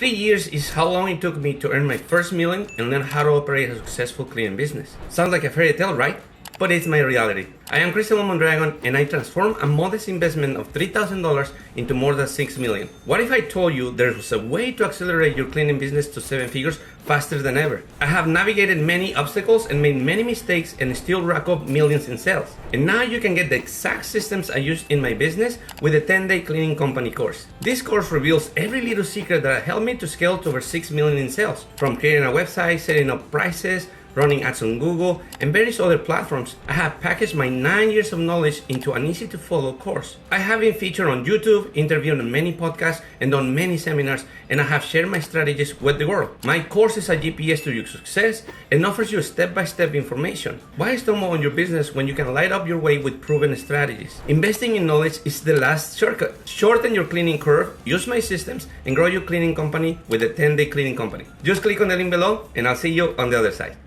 3 years is how long it took me to earn my first million and learn how to operate a successful cleaning business. Sounds like a fairy tale, right? But it's my reality. I am Christian Mondragon and I transformed a modest investment of $3,000 into more than $6 million. What if I told you there was a way to accelerate your cleaning business to 7 figures faster than ever? I have navigated many obstacles and made many mistakes and still rack up millions in sales. And now you can get the exact systems I used in my business with the 10-day cleaning company course. This course reveals every little secret that helped me to scale to over 6 million in sales. From creating a website, setting up prices, running ads on Google, and various other platforms, I have packaged my 9 years of knowledge into an easy to follow course. I have been featured on YouTube, interviewed on many podcasts, and done many seminars, and I have shared my strategies with the world. My course is a GPS to your success and offers you step-by-step information. Why stumble on your business when you can light up your way with proven strategies? Investing in knowledge is the last shortcut. Shorten your cleaning curve, use my systems, and grow your cleaning company with the 10-day cleaning company. Just click on the link below, and I'll see you on the other side.